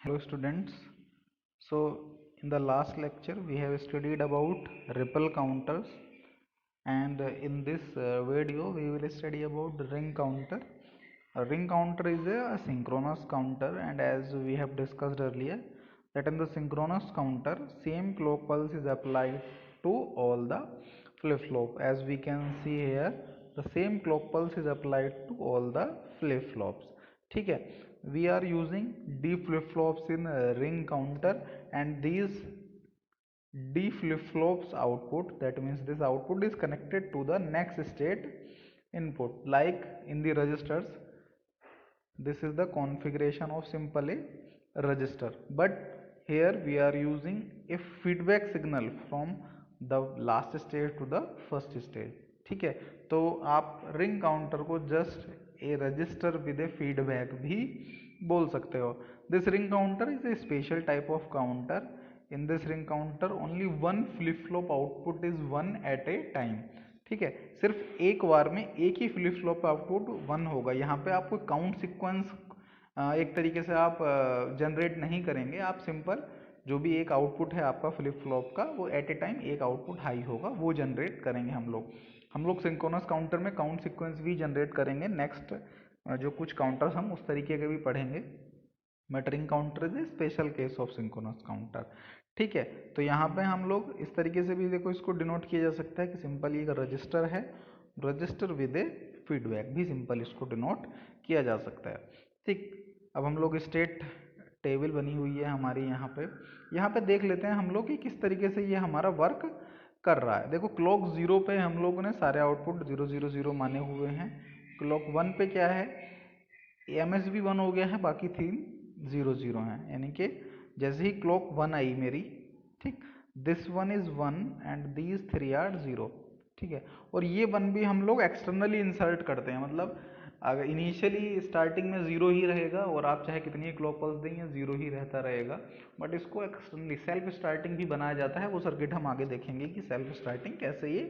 Hello students. So in the last lecture we have studied about ripple counters, and in this video we will study about the ring counter. A ring counter is a synchronous counter, and as we have discussed earlier that in the synchronous counter same clock pulse is applied to all the flip-flop. As we can see here, the same clock pulse is applied to all the flip-flops. ठीक है, we are using D flip-flops in ring counter, and these D flip-flops output, that means this output is connected to the next state input. Like in the registers, this is the configuration of simple a register, but here we are using a feedback signal from the last stage to the first stage. ठीक है, तो आप ring counter को just a register with a feedback भी बोल सकते हो. This ring counter is a special type of counter. In this ring counter only one flip flop output is one at a time. ठीक है, सिर्फ एक बार में एक ही फ्लिप फ्लॉप आउटपुट वन होगा. यहाँ पे आपको काउंट सीक्वेंस एक तरीके से आप जनरेट नहीं करेंगे. आप सिंपल जो भी एक आउटपुट है आपका फ्लिप फ्लॉप का, वो एट ए टाइम एक आउटपुट हाई होगा, वो जनरेट करेंगे हम लोग सिंक्रोनस काउंटर में काउंट सीक्वेंस भी जनरेट करेंगे. नेक्स्ट जो कुछ काउंटर्स हम उस तरीके के भी पढ़ेंगे, but ring counter is a special case of synchronous counter. ठीक है, तो यहाँ पे हम लोग इस तरीके से भी देखो इसको डिनोट किया जा सकता है कि सिंपल ये रजिस्टर है, रजिस्टर विद ए फीडबैक भी सिंपल इसको डिनोट किया जा सकता है. ठीक, अब हम लोग स्टेट टेबल बनी हुई है हमारी यहाँ पे देख लेते हैं हम लोग कि किस तरीके से ये हमारा वर्क कर रहा है. देखो क्लॉक 0 पे हम लोगों ने सारे आउटपुट 0 0 0 माने हुए हैं. क्लॉक 1 पे क्या है, एमएस भी 1 हो गया है, बाकी 3 0 0 हैं. यानी कि जैसे ही क्लॉक 1 आई मेरी, ठीक, this one is 1 and these 3 are 0. ठीक है, और ये 1 भी हम लोग एक्सटर्नली इंसर्ट करते हैं. मतलब अगर इनिशियली स्टार्टिंग में 0 ही रहेगा और आप चाहे कितनी क्लॉक पल्स देंगे 0 ही रहता रहेगा, बट इसको एक्सटर्नली सेल्फ स्टार्टिंग भी बनाया जाता है. वो सर्किट हम आगे देखेंगे कि सेल्फ स्टार्टिंग कैसे ये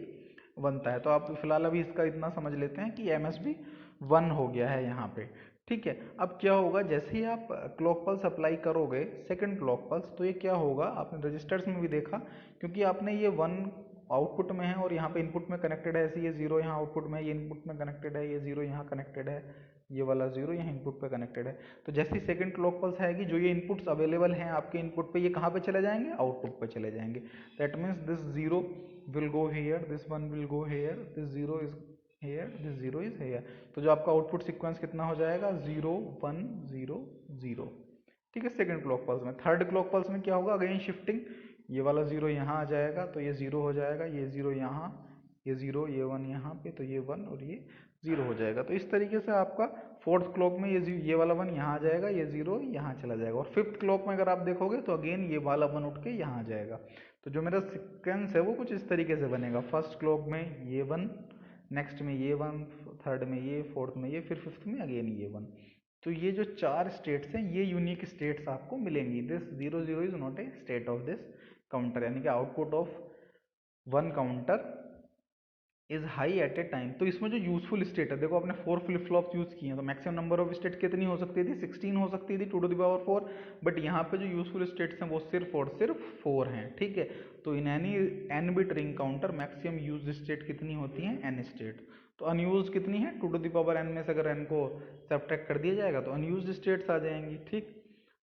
बनता है. तो आप फिलहाल अभी इसका इतना समझ लेते हैं कि एम एस भी 1 हो गया है यहाँ पे. ठीक है, अब क्या होगा, जैसे ही आप क्लॉक पल्स अप्लाई करोगे सेकंड क्लॉक पल्स, तो ये क्या होगा, आपने रजिस्टर्स में भी देखा, क्योंकि आपने ये 1 आउटपुट में है और यहाँ पे इनपुट में कनेक्टेड है, ऐसे ये 0 यहाँ आउटपुट में, ये इनपुट में कनेक्टेड है, ये 0 यहाँ कनेक्टेड है, ये वाला 0 यहाँ इनपुट पे कनेक्टेड है. तो जैसे ही सेकंड क्लॉक पल्स आएगी, जो ये इनपुट्स अवेलेबल हैं आपके इनपुट पे, ये कहाँ पे चले जाएंगे, आउटपुट पे चले जाएंगे. That means this 0 will go here, this 1 will go here, this 0 is here, this 0 is here. तो जो आपका आउटपुट सीक्वेंस कितना हो जाएगा, 0 1 0 0. ठीक है, सेकंड क्लॉक पल्स में. थर्ड क्लॉक पल्स में क्या होगा, अगेन शिफ्टिंग, ये वाला 0 यहाँ आ जाएगा तो ये 0 हो जाएगा, ये 0 यहाँ, ये 0, ये 1 यहाँ पे, तो ये 1 और ये 0 हो जाएगा. तो इस तरीके से आपका फोर्थ क्लॉक में ये वाला 1 यहाँ आ जाएगा, ये 0 यहाँ चला जाएगा. और फिफ्थ क्लॉक में अगर आप देखोगे तो अगेन ये वाला 1 उठ के यहाँ आ जाएगा. तो जो मेरा सिक्वेंस है वो कुछ इस तरीके से बनेगा. फर्स्ट क्लॉक में ये 1, नेक्स्ट में ये 1, थर्ड में ये, फोर्थ में ये, फिर फिफ्थ में अगेन ये 1. तो ये जो 4 स्टेट्स हैं ये यूनिक स्टेट्स आपको मिलेंगी. This 0 0 is not a state of this counter, यानी कि output of one counter is high at a time. तो इसमें जो यूजफुल स्टेट है, देखो आपने 4 फ्लिप फ्लॉप्स यूज किए हैं, तो मैक्सिमम नंबर ऑफ स्टेट कितनी हो सकती थी, 16 हो सकती थी 2 टू द पावर 4. बट यहाँ पे जो यूजफुल स्टेट्स हैं वो सिर्फ और सिर्फ 4 हैं. ठीक है, तो in any n bit ring counter maximum use state कितनी होती हैं, एन स्टेट. तो अनयूज कितनी है, 2 टू द पावर एन में से अगर एन को सब्ट्रैक्ट कर दिया जाएगा तो अनयूज स्टेट्स आ जाएंगी. ठीक,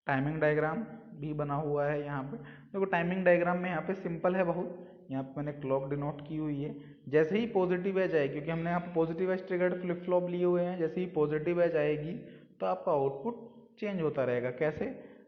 टाइमिंग डायग्राम भी बना हुआ है यहाँ पे. देखो टाइमिंग डायग्राम में यहाँ पे सिंपल है बहुत. यहाँ पे मैंने क्लॉक डिनोट की हुई है. जैसे ही पॉजिटिव एज आएगी, क्योंकि हमने यहाँ पे positive edge triggered flip flop लिए हुए हैं, जैसे ही पॉजिटिव एज आएगी तो आपका आउटपुट चेंज होता रहेगा. कैसे,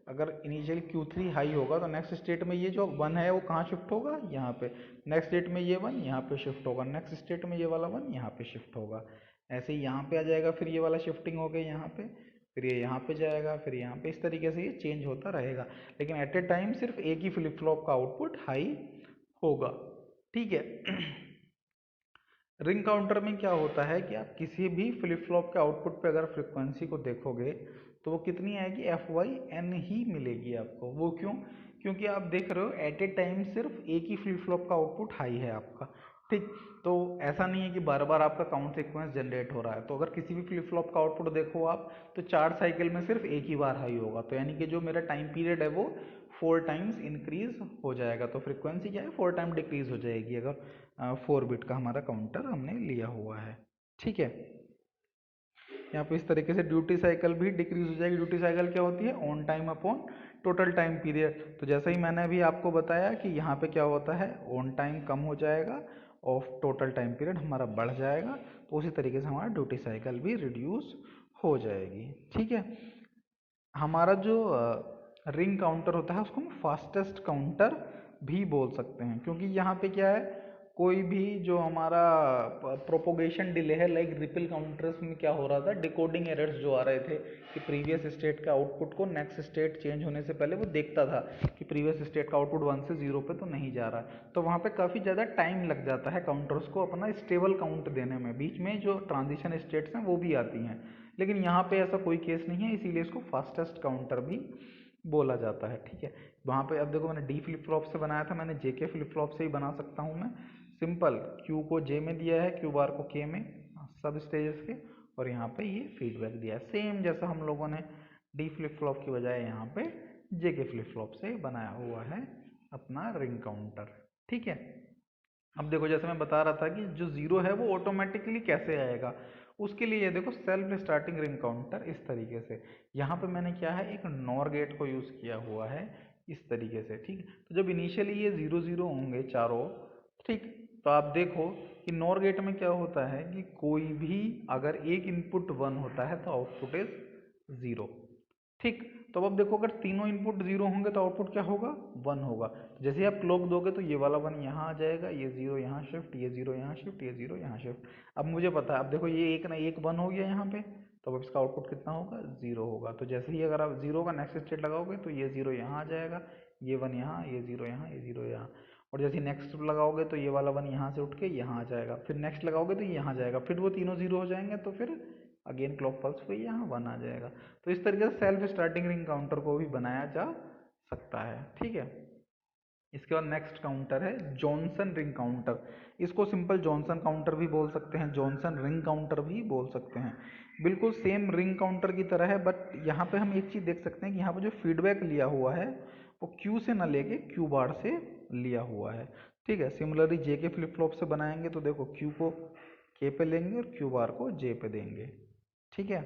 अगर इनिशियल Q3 हाई होगा तो नेक्स्ट स्टेट में ये जो 1 है वो कहाँ शिफ्ट होगा, यहाँ पे. नेक्स्ट स्टेट में ये 1 यहाँ पे शिफ्ट होगा, नेक्स्ट स्टेट में ये वाला 1 यहाँ पे शिफ्ट होगा. ऐसे ही यहाँ पे आ जाएगा, फिर ये वाला शिफ्टिंग हो गई यहाँ पे, फिर ये यहाँ पे जाएगा, फिर यहाँ पे. इस तरीके से ये चेंज होता रहेगा, लेकिन एट ए टाइम सिर्फ एक ही फ्लिप फ्लॉप का आउटपुट हाई होगा. ठीक है. रिंग काउंटर में क्या होता है कि आप किसी भी फ्लिप फ्लॉप के आउटपुट पे अगर फ्रिक्वेंसी को देखोगे तो वो कितनी आएगी, एफ वाई एन ही मिलेगी आपको. वो क्यों, क्योंकि आप देख रहे हो एट ए टाइम सिर्फ एक ही फ्लिप फ्लॉप का आउटपुट हाई है आपका. ठीक। तो ऐसा नहीं है कि बार बार आपका काउंट सीक्वेंस जनरेट हो रहा है। तो अगर किसी भी फ्लिप फ्लॉप का आउटपुट देखो आप, तो 4 साइकिल में सिर्फ एक ही बार हाई होगा, तो यानी कि जो मेरा टाइम पीरियड है वो 4 टाइम्स इंक्रीज हो जाएगा। तो फ्रिक्वेंसी क्या है, 4 टाइम डिक्रीज हो जाएगी अगर 4 बिट का हमारा काउंटर हमने लिया हुआ है। ठीक है, यहाँ पे इस तरीके से ड्यूटी साइकिल भी डिक्रीज हो जाएगी। ड्यूटी साइकिल क्या होती है, on time upon total time period. तो जैसा ही मैंने अभी आपको बताया कि यहाँ पे क्या होता है, ऑन टाइम कम हो जाएगा और टोटल टाइम पीरियड हमारा बढ़ जाएगा, तो उसी तरीके से हमारा ड्यूटी साइकिल भी रिड्यूस हो जाएगी। ठीक है, हमारा जो रिंग काउंटर होता है उसको हम फास्टेस्ट काउंटर भी बोल सकते हैं, क्योंकि यहाँ पे क्या है, कोई भी जो हमारा प्रोपोगेशन डिले है, लाइक रिपल काउंटर्स में क्या हो रहा था, डिकोडिंग एरर्स जो आ रहे थे कि प्रीवियस स्टेट का आउटपुट को नेक्स्ट स्टेट चेंज होने से पहले वो देखता था कि प्रीवियस स्टेट का आउटपुट 1 से 0 पे तो नहीं जा रहा, तो वहाँ पे काफ़ी ज़्यादा टाइम लग जाता है काउंटर्स को अपना स्टेबल काउंट देने में। बीच में जो ट्रांजिशन स्टेट्स हैं वो भी आती हैं, लेकिन यहाँ पे ऐसा कोई केस नहीं है, इसीलिए इसको फास्टेस्ट काउंटर भी बोला जाता है। ठीक है, वहाँ पे अब देखो मैंने डी फ्लिप फ्लॉप से बनाया था, मैंने जे के फ्लिप फ्लॉप से ही बना सकता हूँ मैं। सिंपल, क्यू को जे में दिया है, क्यू बार को के में, सब स्टेजेस के, और यहाँ पे ये फीडबैक दिया है सेम जैसा हम लोगों ने डी फ्लिप फ्लॉप की बजाय यहाँ पे जे के फ्लिप फ्लॉप से बनाया हुआ है अपना रिंग काउंटर। ठीक है, अब देखो जैसे मैं बता रहा था कि जो जीरो है वो ऑटोमेटिकली कैसे आएगा, उसके लिए ये देखो सेल्फ स्टार्टिंग रिंग काउंटर इस तरीके से, यहाँ पे मैंने क्या है, एक नॉर गेट को यूज़ किया हुआ है इस तरीके से। ठीक, तो जब इनिशियली ये 0 0 होंगे चारों, ठीक, तो आप देखो कि नॉर गेट में क्या होता है कि कोई भी अगर एक इनपुट 1 होता है तो आउटपुट इज 0। ठीक, तो अब देखो अगर तीनों इनपुट 0 होंगे तो आउटपुट क्या होगा, 1 होगा। जैसे ही आप क्लॉक दोगे तो ये वाला 1 यहाँ आ जाएगा, ये 0 यहाँ शिफ्ट, ये 0 यहाँ शिफ्ट, ये 0 यहाँ शिफ्ट। अब मुझे पता है, अब देखो ये एक ना एक 1 हो गया यहाँ पे, तो अब इसका आउटपुट कितना होगा, 0 होगा। तो जैसे ही अगर आप 0 का नेक्स्ट स्टेट लगाओगे तो ये 0 यहाँ आ जाएगा, ये 1 यहाँ, ये 0 यहाँ, ये 0 यहाँ, और जैसे नेक्स्ट लगाओगे तो ये वाला 1 यहाँ से उठ के यहाँ आ जाएगा, फिर नेक्स्ट लगाओगे तो ये यहाँ जाएगा, फिर वो तीनों 0 हो जाएंगे, तो फिर अगेन क्लॉक पल्स पे यहाँ 1 आ जाएगा। तो इस तरीके से सेल्फ स्टार्टिंग रिंग काउंटर को भी बनाया जा सकता है। ठीक है, इसके बाद नेक्स्ट काउंटर है जॉनसन रिंग काउंटर। इसको सिंपल जॉनसन काउंटर भी बोल सकते हैं, जॉनसन रिंग काउंटर भी बोल सकते हैं। बिल्कुल सेम रिंग काउंटर की तरह है, बट यहाँ पे हम एक चीज़ देख सकते हैं कि यहाँ पे जो फीडबैक लिया हुआ है वो क्यू से ना लेके क्यू बार से लिया हुआ है। ठीक है, सिमिलरली जे के फ्लिप फ्लॉप से बनाएंगे तो देखो क्यू को के पे लेंगे और क्यू बार को जे पे देंगे। ठीक है,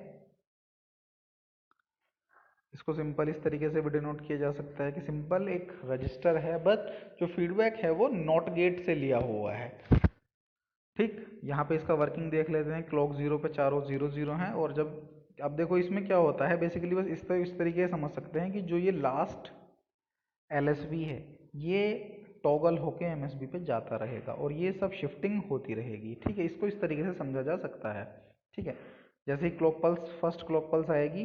इसको सिंपल इस तरीके से भी डिनोट किया जा सकता है कि सिंपल एक रजिस्टर है, बट जो फीडबैक है वो नॉट गेट से लिया हुआ है। ठीक, यहाँ पे इसका वर्किंग देख लेते हैं। क्लॉक 0 पे चारों 0 0 हैं, और जब अब देखो इसमें क्या होता है, बेसिकली बस इस तरीके से समझ सकते हैं कि जो ये लास्ट एलएसबी है ये टॉगल होके एमएसबी पे जाता रहेगा और ये सब शिफ्टिंग होती रहेगी। ठीक है, इसको इस तरीके से समझा जा सकता है। ठीक है, जैसे ही clock pulse first clock pulse आएगी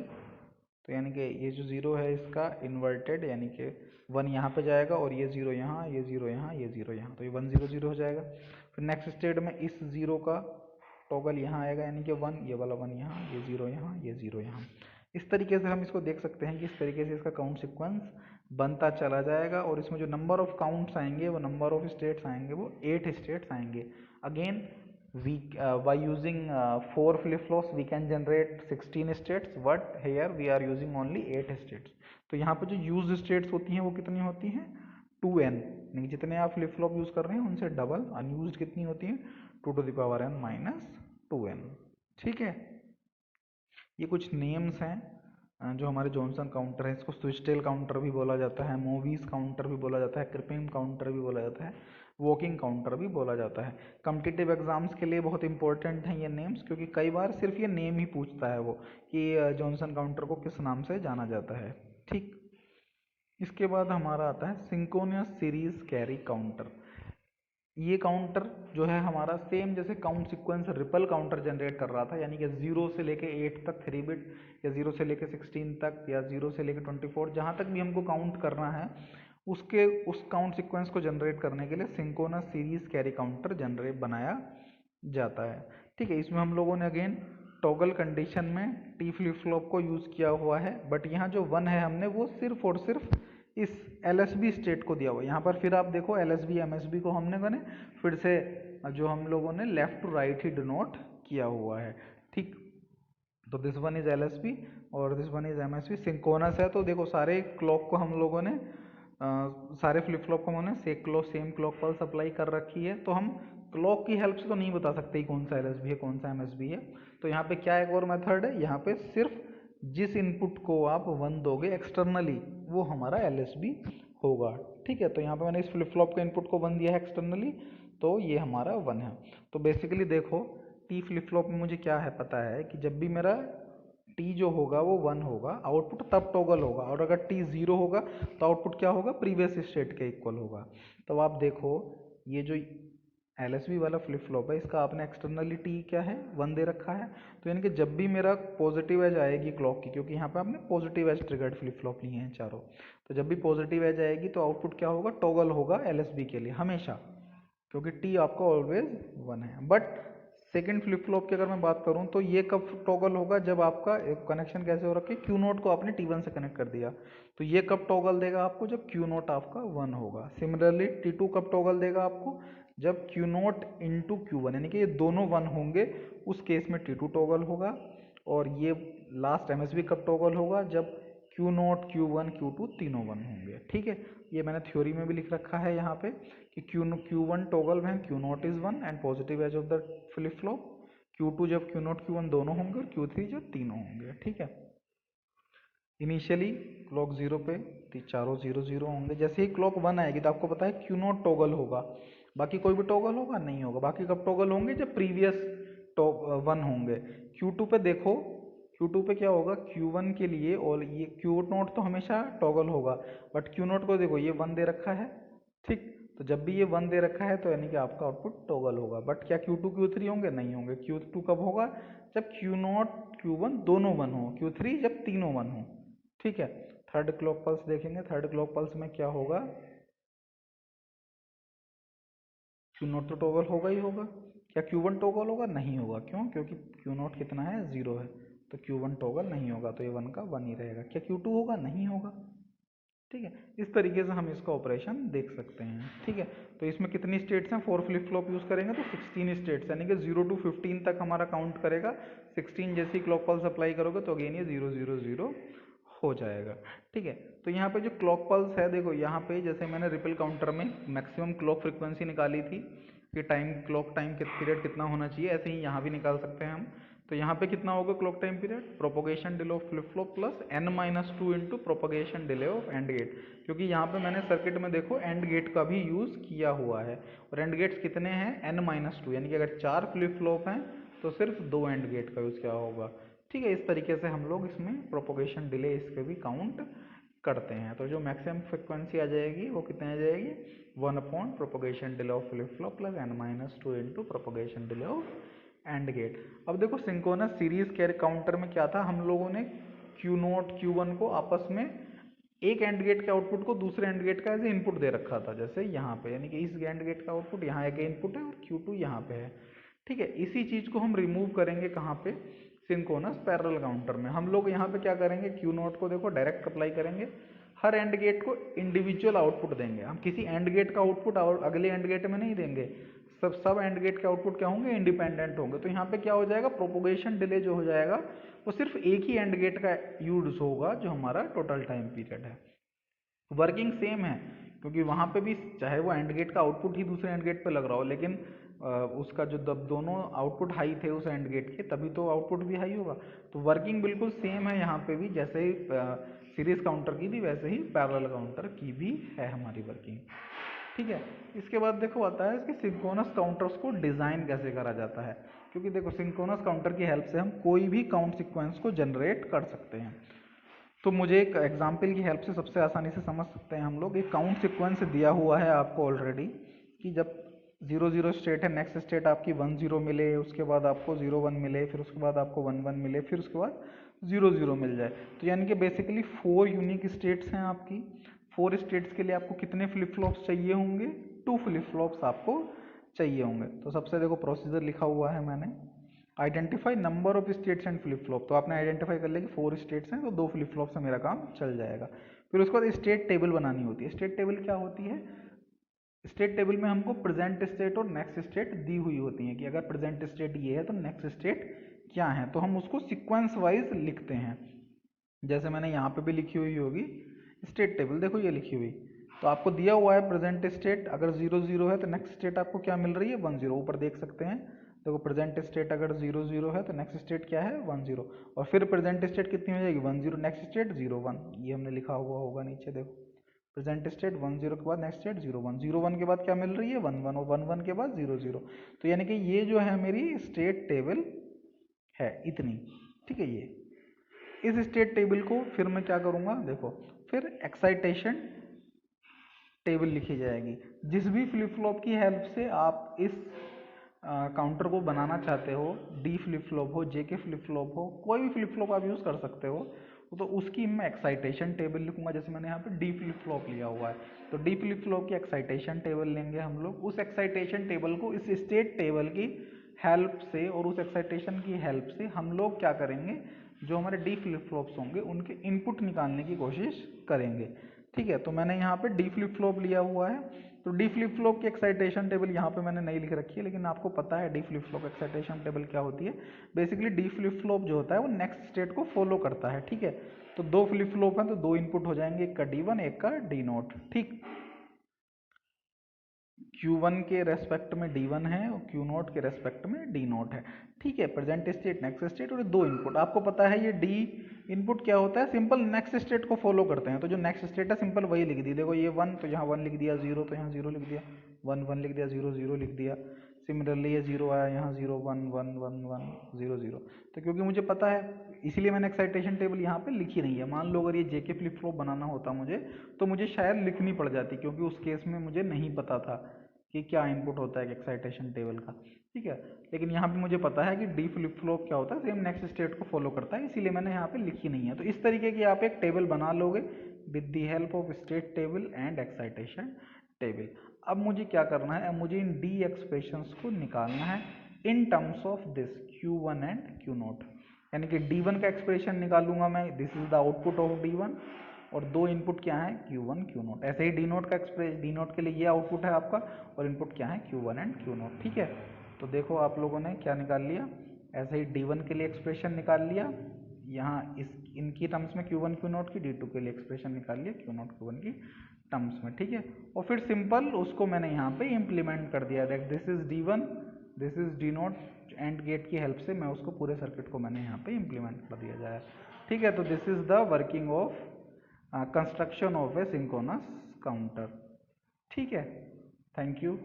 तो यानी कि ये जो 0 है इसका इन्वर्टेड, यानी कि 1 यहाँ पे जाएगा और ये 0 यहाँ, ये 0 यहाँ, ये 0 यहाँ, तो ये 1 0 0 हो जाएगा। फिर नेक्स्ट स्टेट में इस 0 का टॉगल यहाँ आएगा, यानी कि 1, ये वाला 1 यहाँ, ये 0 यहाँ, ये 0 यहाँ। इस तरीके से हम इसको देख सकते हैं कि इस तरीके से इसका काउंट सीक्वेंस बनता चला जाएगा, और इसमें जो नंबर ऑफ काउंट्स आएंगे, वो नंबर ऑफ स्टेट्स आएंगे, वो 8 स्टेट्स आएंगे। Again by using 4 flip-flops we can generate 16 states, but here we are using only 8 states। तो यहाँ पे जो यूज स्टेट्स होती हैं वो कितनी होती हैं, 2n, यानी जितने आप फ्लिप फ्लॉप यूज कर रहे हैं उनसे डबल। अनयूज कितनी होती है, 2 to the power n minus 2n। ठीक है, ये कुछ नेम्स हैं जो हमारे जॉनसन काउंटर है। इसको स्विचटेल काउंटर भी बोला जाता है, मूवीज काउंटर भी बोला जाता है, क्रिपिंग काउंटर भी बोला जाता है, वॉकिंग काउंटर भी बोला जाता है। कॉम्पिटिटिव एग्जाम्स के लिए बहुत इंपॉर्टेंट हैं ये नेम्स, क्योंकि कई बार सिर्फ ये नेम ही पूछता है वो कि जॉनसन काउंटर को किस नाम से जाना जाता है। ठीक, इसके बाद हमारा आता है सिंक्रोनियस सीरीज कैरी काउंटर। ये काउंटर जो है हमारा सेम जैसे count sequence ripple counter generate कर रहा था, यानी कि 0 से लेके 8 तक 3 बिट, या 0 से लेके 16 तक, या 0 से लेके 24, जहाँ तक भी हमको काउंट करना है उसके उस काउंट सीक्वेंस को जनरेट करने के लिए synchronous series carry counter generate बनाया जाता है। ठीक है, इसमें हम लोगों ने अगेन टॉगल कंडीशन में टी फ्लिप फ्लॉप को यूज़ किया हुआ है, बट यहाँ जो 1 है हमने वो सिर्फ और सिर्फ इस एलएसबी स्टेट को दिया हुआ है। यहाँ पर फिर आप देखो एलएसबी एमएसबी को हमने फिर से जो हम लोगों ने लेफ्ट टू राइट ही डिनोट किया हुआ है। ठीक, तो दिस वन इज LSB और this one is MSB। Synchronous है तो देखो सारे क्लॉक को हम लोगों ने सारे फ्लिप फ्लॉप को हमने सेम क्लॉक पल्स अप्लाई कर रखी है, तो हम क्लॉक की हेल्प से तो नहीं बता सकते कि कौन सा LSB है कौन सा MSB है। तो यहाँ पे क्या एक और मेथड है, यहाँ पे सिर्फ जिस इनपुट को आप 1 दोगे एक्सटर्नली वो हमारा LSB होगा। ठीक है, तो यहाँ पे मैंने इस फ्लिप फ्लॉप के इनपुट को 1 दिया है एक्सटर्नली, तो ये हमारा 1 है। तो बेसिकली देखो टी फ्लिप फ्लॉप में मुझे क्या है पता है कि जब भी मेरा टी जो होगा वो 1 होगा, आउटपुट तब टॉगल होगा, और अगर टी 0 होगा तो आउटपुट क्या होगा, प्रीवियस स्टेट के इक्वल होगा। तो आप देखो ये जो LSB वाला फ्लिप फ्लॉप है इसका आपने एक्सटर्नली टी क्या है 1 दे रखा है, तो यानी कि जब भी मेरा पॉजिटिव एज आएगी क्लॉक की, क्योंकि यहाँ पे आपने positive edge triggered flip flop लिए हैं चारों, तो जब भी पॉजिटिव एज आएगी तो आउटपुट क्या होगा, टॉगल होगा LSB के लिए हमेशा, क्योंकि टी आपका ऑलवेज 1 है। बट सेकेंड फ्लिप फ्लॉप की अगर मैं बात करूं तो ये कब टॉगल होगा, जब आपका कनेक्शन कैसे हो रखा है, क्यू नोट को आपने T1 से कनेक्ट कर दिया, तो ये कब टॉगल देगा आपको, जब क्यू नोट आपका 1 होगा। सिमिलरली T2 कब टॉगल देगा आपको, जब क्यू नोट इंटू Q1 यानी कि ये दोनों 1 होंगे, उस केस में T2 टॉगल होगा। और ये लास्ट MSB कब टॉगल होगा, जब क्यू नोट Q1 Q2 तीनों 1 होंगे। ठीक है, ये मैंने थ्योरी में भी लिख रखा है यहाँ पे कि Q1 toggle when Q not is 1 and positive edge of the flip flop, Q2 जब Q नोट Q1 दोनों होंगे और Q3 जब तीनों होंगे। ठीक है, इनिशियली क्लॉक 0 पे चारों 0 0 होंगे, जैसे ही क्लॉक 1 आएगी तो आपको पता है Q नोट टॉगल होगा, बाकी कोई भी टॉगल होगा नहीं होगा। बाकी कब टॉगल होंगे, जब प्रीवियस 1 होंगे। Q2 पे देखो, Q2 पे क्या होगा, Q1 के लिए, और ये Q नोट तो हमेशा टॉगल होगा, बट Q नोट को देखो ये 1 दे रखा है। ठीक, तो जब भी ये 1 दे रखा है तो यानी कि आपका आउटपुट टॉगल होगा। बट क्या Q2 Q3 होंगे, नहीं होंगे। Q2 कब होगा, जब Q नोट Q1 दोनों 1 हो, Q3 जब तीनों 1 हो। ठीक है, थर्ड क्लॉक पल्स देखेंगे, थर्ड क्लॉक पल्स में क्या होगा, Q नोट तो टॉगल होगा ही होगा। क्या Q1 टॉगल होगा, नहीं होगा। क्यों, क्योंकि Q नोट कितना है, 0 है, तो Q1 टॉगल नहीं होगा, तो ये 1 का 1 ही रहेगा। क्या Q2 होगा, नहीं होगा। ठीक है, इस तरीके से हम इसका ऑपरेशन देख सकते हैं। ठीक है, तो इसमें कितनी स्टेट्स हैं, 4 फ्लिप फ्लॉप यूज़ करेंगे तो 16 स्टेट्स, यानी कि 0 to 15 तक हमारा काउंट करेगा। 16 जैसी क्लॉक पल्स अप्लाई करोगे तो अगेन ये 0 0 0 हो जाएगा। ठीक है, तो यहाँ पे जो क्लॉक पल्स है, देखो यहाँ पे जैसे मैंने रिपल काउंटर में मैक्सिमम क्लॉक फ्रिक्वेंसी निकाली थी कि क्लॉक टाइम पीरियड कितना होना चाहिए, ऐसे ही यहाँ भी निकाल सकते हैं हम। तो यहाँ पे कितना होगा clock time period, propagation delay of flip flop plus n-2 into propagation delay of and gate, क्योंकि यहाँ पे मैंने सर्किट में देखो एंड गेट का भी यूज़ किया हुआ है, और एंड गेट्स कितने हैं, n-2, यानी कि अगर 4 फ्लिप फ्लॉप हैं तो सिर्फ 2 एंड गेट का यूज़ किया होगा। ठीक है, इस तरीके से हम लोग इसमें प्रोपोगेशन डिले इसके भी काउंट करते हैं। तो जो मैक्सिमम फ्रिक्वेंसी आ जाएगी वो कितने आ जाएगी, 1 propagation delay of flip flop plus n-2 into propagation delay of and gate. अब देखो सिंक्रोनस सीरीज कैरी काउंटर में क्या था, हम लोगों ने Q नोट Q1 को आपस में एक एंड गेट के आउटपुट को दूसरे एंड गेट का एज इनपुट दे रखा था, जैसे यहाँ पे, यानी कि इस एंड गेट का आउटपुट यहाँ एक इनपुट है और Q2 यहाँ पे है। ठीक है, इसी चीज़ को हम रिमूव करेंगे कहाँ पे, सिंक्रोनस पैरेलल काउंटर में। हम लोग यहाँ पे क्या करेंगे, Q नोट को देखो डायरेक्ट अप्लाई करेंगे, हर एंड गेट को इंडिविजुअल आउटपुट देंगे। हम किसी एंड गेट का आउटपुट और अगले एंड गेट में नहीं देंगे, सब एंड गेट के आउटपुट क्या होंगे, इंडिपेंडेंट होंगे। तो यहाँ पे क्या हो जाएगा, प्रोपोगेशन डिले जो हो जाएगा वो सिर्फ एक ही एंड गेट का यूज होगा, जो हमारा टोटल टाइम पीरियड है। वर्किंग सेम है, क्योंकि वहाँ पे भी चाहे वो एंड गेट का आउटपुट ही दूसरे एंड गेट पे लग रहा हो, लेकिन उसका जो दोनों आउटपुट हाई थे उस एंड गेट के, तभी तो आउटपुट भी हाई होगा। तो वर्किंग बिल्कुल सेम है यहाँ पे भी, जैसे ही सीरीज काउंटर की थी वैसे ही पैरेलल काउंटर की भी है हमारी वर्किंग। ठीक है, इसके बाद देखो आता है कि सिंक्रोनस काउंटर्स को डिज़ाइन कैसे करा जाता है, क्योंकि देखो सिंक्रोनस काउंटर की हेल्प से हम कोई भी काउंट सीक्वेंस को जनरेट कर सकते हैं। तो मुझे एक एग्जाम्पल की हेल्प से सबसे आसानी से समझ सकते हैं हम लोग। एक काउंट सीक्वेंस दिया हुआ है आपको ऑलरेडी कि जब 0 0 स्टेट है, नेक्स्ट स्टेट आपकी 1 0 मिले, उसके बाद आपको 0 1 मिले, फिर उसके बाद आपको 1 1 मिले, फिर उसके बाद 0 0 मिल जाए। तो यानी कि बेसिकली 4 यूनिक स्टेट्स हैं आपकी। 4 स्टेट्स के लिए आपको कितने फ्लिप फ्लॉप्स चाहिए होंगे, 2 फ्लिप फ्लॉप्स आपको चाहिए होंगे। तो सबसे देखो प्रोसीजर लिखा हुआ है मैंने, identify number of states and flip flop. तो आपने आइडेंटिफाई कर लिया कि 4 स्टेट्स हैं तो 2 फ्लिप फ्लॉप से मेरा काम चल जाएगा। फिर उसके बाद स्टेट टेबल बनानी होती है। स्टेट टेबल क्या होती है, स्टेट टेबल में हमको प्रेजेंट स्टेट और नेक्स्ट स्टेट दी हुई होती है कि अगर प्रेजेंट स्टेट ये है तो नेक्स्ट स्टेट क्या है, तो हम उसको सीक्वेंस वाइज लिखते हैं। जैसे मैंने यहाँ पे भी लिखी हुई होगी स्टेट टेबल, देखो ये लिखी हुई, तो आपको दिया हुआ है प्रेजेंट स्टेट अगर 0 0 है तो नेक्स्ट स्टेट आपको क्या मिल रही है 1 0, ऊपर देख सकते हैं। देखो प्रेजेंट स्टेट अगर 0 0 है तो नेक्स्ट स्टेट क्या है 1 0, और फिर प्रेजेंट स्टेट कितनी हो जाएगी 1 0, नेक्स्ट स्टेट 0 1, ये हमने लिखा हुआ होगा नीचे देखो। प्रेजेंट स्टेट 1 0 के बाद नेक्स्ट स्टेट 0 1, 0 1 के बाद क्या मिल रही है 1 1, और 1 1 के बाद 0 0। तो यानी कि ये जो है मेरी स्टेट टेबल है इतनी, ठीक है। ये इस स्टेट टेबल को फिर मैं क्या करूँगा, देखो फिर एक्साइटेशन टेबल लिखी जाएगी। जिस भी फ्लिप फ्लॉप की हेल्प से आप इस काउंटर को बनाना चाहते हो, डी फ्लिप फ्लॉप हो, जे के फ्लिप फ्लॉप हो, कोई भी फ्लिप फ्लॉप आप यूज़ कर सकते हो, तो उसकी मैं एक्साइटेशन टेबल लिखूंगा। जैसे मैंने यहाँ पे डी फ्लिप फ्लॉप लिया हुआ है, तो डी फ्लिप फ्लॉप की एक्साइटेशन टेबल लेंगे हम लोग। उस एक्साइटेशन टेबल को इस स्टेट टेबल की हेल्प से और उस एक्साइटेशन की हेल्प से हम लोग क्या करेंगे, जो हमारे डी फ्लिप फ्लॉप्स होंगे उनके इनपुट निकालने की कोशिश करेंगे, ठीक है। तो मैंने यहाँ पे डी फ्लिप फ्लॉप लिया हुआ है, तो डी फ्लिप फ्लॉप की एक्साइटेशन टेबल यहाँ पे मैंने नहीं लिख रखी है, लेकिन आपको पता है D flip flop excitation table क्या होती है। बेसिकली डी फ्लिप फ्लॉप जो होता है वो नेक्स्ट स्टेट को फॉलो करता है, ठीक है। तो दो फ्लिप फ्लॉप हैं तो दो इनपुट हो जाएंगे, एक का D1 एक का D0, ठीक। Q1 के रेस्पेक्ट में D1 है और Q0 के रेस्पेक्ट में D0 है, ठीक है। प्रेजेंट स्टेट नेक्स्ट स्टेट और दो इनपुट, आपको पता है ये D इनपुट क्या होता है, सिंपल नेक्स्ट स्टेट को फॉलो करते हैं। तो जो नेक्स्ट स्टेट है सिंपल वही लिख दी, देखो ये 1 तो यहाँ 1 लिख दिया, 0 तो यहाँ 0 लिख दिया, 1 1 लिख दिया, 0 0 लिख दिया। सिमिलरली ये 0 आया यहाँ 0 1 1 1 1 0 0। तो क्योंकि मुझे पता है इसीलिए मैंने एक्साइटेशन टेबल यहाँ पे लिखी नहीं है। मान लो अगर ये जेके फ्लिप फ्लॉप बनाना होता मुझे, तो मुझे शायद लिखनी पड़ जाती, क्योंकि उस केस में मुझे नहीं पता था कि क्या इनपुट होता है एक्साइटेशन टेबल का, ठीक है। लेकिन यहाँ पे मुझे पता है कि डी फ्लिप फ्लॉप क्या होता है, सेम नेक्स्ट स्टेट को फॉलो करता है, इसीलिए मैंने यहाँ पे लिखी नहीं है। तो इस तरीके की आप एक टेबल बना लोगे with the help of state table and excitation table. अब मुझे क्या करना है, अब मुझे इन डी एक्सप्रेशंस को निकालना है in terms of this Q1 and Q0, यानी कि D1 का एक्सप्रेशन निकालूंगा मैं, this is the output of D1, और दो इनपुट क्या है Q1 Q0। ऐसे ही D0 का एक्सप्रेस, D0 के लिए ये आउटपुट है आपका, और इनपुट क्या है Q1 एंड Q0, ठीक है। तो देखो आप लोगों ने क्या निकाल लिया, ऐसे ही D1 के लिए एक्सप्रेशन निकाल लिया, यहाँ इस इनकी टर्म्स में Q1 Q0 की, D2 के लिए एक्सप्रेशन निकाल लिया Q0 Q1 की टर्म्स में, ठीक है। और फिर सिंपल उसको मैंने यहाँ पे इम्प्लीमेंट कर दिया, that this is D1 this is D0, and gate की हेल्प से मैं उसको पूरे सर्किट को मैंने यहाँ पे इम्प्लीमेंट कर दिया जाए, ठीक है। तो this is the working of construction of a synchronous counter, ठीक है। Thank you.